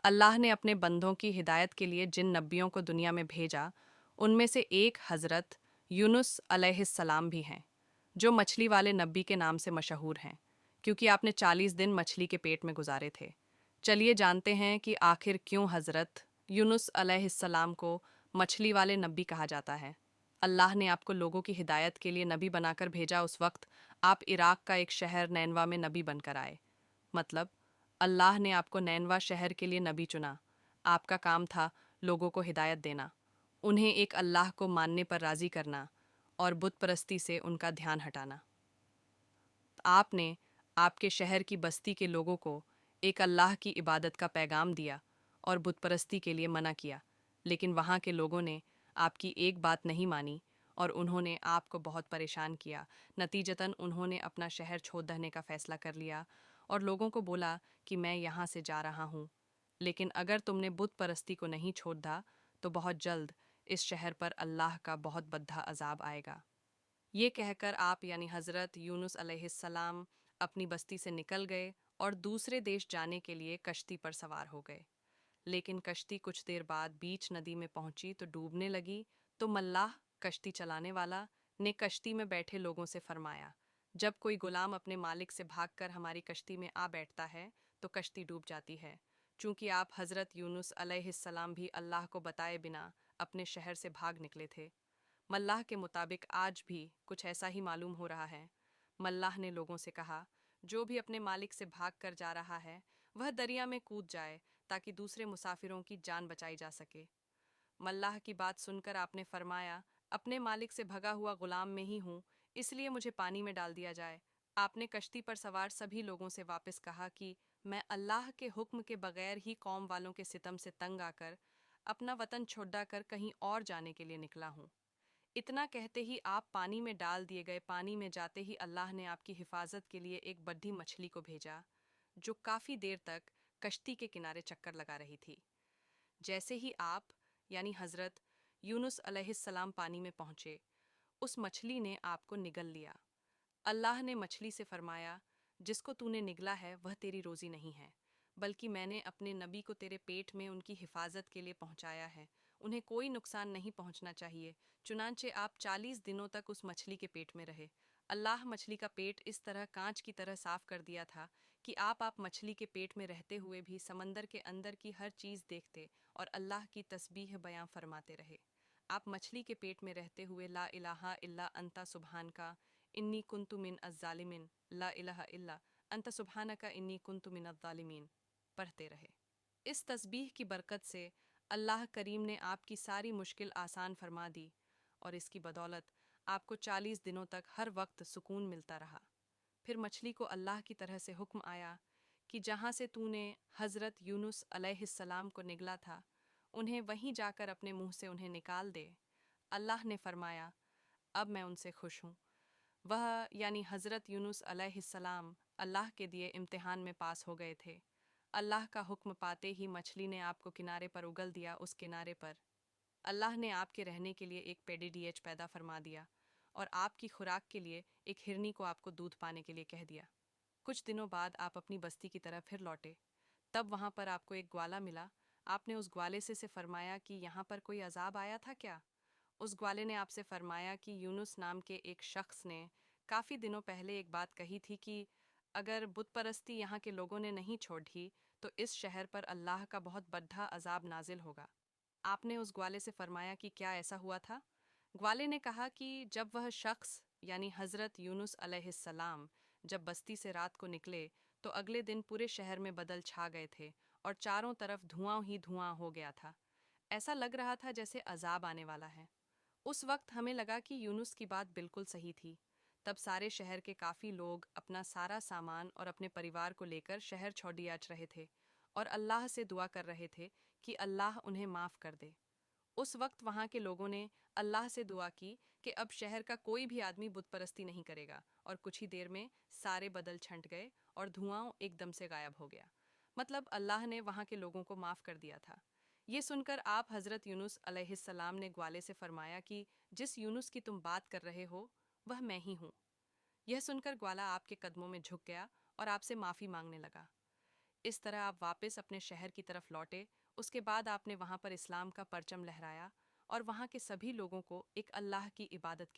अल्लाह ने अपने बंदों की हिदायत के लिए जिन नबियों को दुनिया में भेजा, उनमें से एक हज़रत यूनुस अलैहिस्सलाम भी हैं, जो मछली वाले नबी के नाम से मशहूर हैं, क्योंकि आपने 40 दिन मछली के पेट में गुजारे थे। चलिए जानते हैं कि आखिर क्यों हज़रत यूनुस अलैहिस्सलाम को मछली वाले नबी कहा जाता है। अल्लाह ने आपको लोगों की हिदायत के लिए नबी बनाकर भेजा उस वक्त आप इराक का एक शहर नैनवा में नबी बनकर आए। मतलब अल्लाह ने आपको नैनवा शहर के लिए नबी चुना। आपका काम था लोगों को हिदायत देना, उन्हें एक अल्लाह को मानने पर राज़ी करना और बुत परस्ती से उनका ध्यान हटाना। आपने आपके शहर की बस्ती के लोगों को एक अल्लाह की इबादत का पैगाम दिया और बुत परस्ती के लिए मना किया, लेकिन वहाँ के लोगों ने आपकी एक बात नहीं मानी और उन्होंने आपको बहुत परेशान किया। नतीजतन उन्होंने अपना शहर छोड़ देने का फ़ैसला कर लिया और लोगों को बोला कि मैं यहाँ से जा रहा हूँ, लेकिन अगर तुमने बुत परस्ती को नहीं छोड़ दा तो बहुत जल्द इस शहर पर अल्लाह का बहुत बद्दा अजाब आएगा। ये कहकर आप यानी हज़रत यूनुस अलैहिस्सलाम अपनी बस्ती से निकल गए और दूसरे देश जाने के लिए कश्ती पर सवार हो गए। लेकिन कश्ती कुछ देर बाद बीच नदी में पहुंची तो डूबने लगी। तो मल्लाह, कश्ती चलाने वाला, ने कश्ती में बैठे लोगों से फरमाया, जब कोई गुलाम अपने मालिक से भागकर हमारी कश्ती में आ बैठता है तो कश्ती डूब जाती है। चूंकि आप हज़रत यूनुस अलैहिस्सलाम भी अल्लाह को बताए बिना अपने शहर से भाग निकले थे। मल्लाह के मुताबिक आज भी कुछ ऐसा ही मालूम हो रहा है। मल्लाह ने लोगों से कहा, जो भी अपने मालिक से भाग कर जा रहा है वह दरिया में कूद जाए ताकि दूसरे मुसाफिरों की जान बचाई जा सके। मल्लाह की बात सुनकर आपने फरमाया, अपने मालिक से भगा हुआ गुलाम में ही हूँ, इसलिए मुझे पानी में डाल दिया जाए। आपने कश्ती पर सवार सभी लोगों से वापस कहा कि मैं अल्लाह के हुक्म के बगैर ही कौम वालों के सितम से तंग आकर अपना वतन छोड़ा कर कहीं और जाने के लिए निकला हूँ। इतना कहते ही आप पानी में डाल दिए गए। पानी में जाते ही अल्लाह ने आपकी हिफाजत के लिए एक बड्ढी मछली को भेजा, जो काफ़ी देर तक कश्ती के किनारे चक्कर लगा रही थी। जैसे ही आप यानी हज़रत यूनुस अलैहिस्सलाम पानी में पहुँचे, उस मछली ने आपको निगल लिया। अल्लाह ने मछली से फरमाया, जिसको तूने निगला है वह तेरी रोज़ी नहीं है, बल्कि मैंने अपने नबी को तेरे पेट में उनकी हिफाजत के लिए पहुंचाया है। उन्हें कोई नुकसान नहीं पहुंचना चाहिए। चुनांचे आप 40 दिनों तक उस मछली के पेट में रहे। अल्लाह मछली का पेट इस तरह कांच की तरह साफ कर दिया था कि आप मछली के पेट में रहते हुए भी समंदर के अंदर की हर चीज़ देखते और अल्लाह की तस्बीह बयां फरमाते रहे। आप मछली के पेट में रहते हुए ला इलाहा इल्ला अंता सुबहान का इन्नी कुन्तु मिन अज़्ज़ालिमीन, ला इलाहा इल्ला अंता सुबहानका इन्नी कुन्तु मिन अज़्ज़ालिमीन पढ़ते रहे। इस तस्बीह की बरकत से अल्लाह करीम ने आपकी सारी मुश्किल आसान फरमा दी और इसकी बदौलत आपको 40 दिनों तक हर वक्त सुकून मिलता रहा। फिर मछली को अल्लाह की तरह से हुक्म आया कि जहाँ से तूने हज़रत यूनुस अलैहिस्सलाम को निगला था, उन्हें वहीं जाकर अपने मुंह से उन्हें निकाल दे। अल्लाह ने फरमाया, अब मैं उनसे खुश हूँ। वह यानी हज़रत यूनुस अलैहिस्सलाम अल्लाह के दिए इम्तिहान में पास हो गए थे। अल्लाह का हुक्म पाते ही मछली ने आपको किनारे पर उगल दिया। उस किनारे पर अल्लाह ने आपके रहने के लिए एक पेडी डीएच पैदा फरमा दिया और आपकी खुराक के लिए एक हिरनी को आपको दूध पाने के लिए कह दिया। कुछ दिनों बाद आप अपनी बस्ती की तरफ फिर लौटे। तब वहाँ पर आपको एक ग्वाला मिला। आपने उस ग्वाले से फरमाया कि यहाँ पर कोई अजाब आया था क्या? उस ग्वाले ने आपसे फरमाया कि यूनुस नाम के एक शख्स ने काफ़ी दिनों पहले एक बात कही थी कि अगर बुत परस्ती यहाँ के लोगों ने नहीं छोड़ी तो इस शहर पर अल्लाह का बहुत बड्ढा अजाब नाजिल होगा। आपने उस ग्वाले से फरमाया कि क्या ऐसा हुआ था? ग्वाले ने कहा कि जब वह शख्स यानी हज़रत यूनुस अलैहिस्सलाम जब बस्ती से रात को निकले तो अगले दिन पूरे शहर में बदल छा गए थे और चारों तरफ धुआं ही धुआं हो गया था। ऐसा लग रहा था जैसे अजाब आने वाला है। उस वक्त हमें लगा कि यूनुस की बात बिल्कुल सही थी। तब सारे शहर के काफ़ी लोग अपना सारा सामान और अपने परिवार को लेकर शहर छोड़ आच रहे थे और अल्लाह से दुआ कर रहे थे कि अल्लाह उन्हें माफ़ कर दे। उस वक्त वहाँ के लोगों ने अल्लाह से दुआ की कि अब शहर का कोई भी आदमी बुत परस्ती नहीं करेगा और कुछ ही देर में सारे बदल छंट गए और धुआं एकदम से गायब हो गया। मतलब अल्लाह ने वहाँ के लोगों को माफ़ कर दिया था। ये सुनकर आप हज़रत यूनुस अलैहिस्सलाम ने ग्वाले से फरमाया कि जिस यूनुस की तुम बात कर रहे हो वह मैं ही हूँ। यह सुनकर ग्वाला आपके कदमों में झुक गया और आपसे माफ़ी मांगने लगा। اس طرح آپ واپس اپنے شہر کی طرف لوٹے۔ اس کے بعد آپ نے وہاں پر اسلام کا پرچم لہرایا اور وہاں کے سبھی لوگوں کو ایک اللہ کی عبادت کی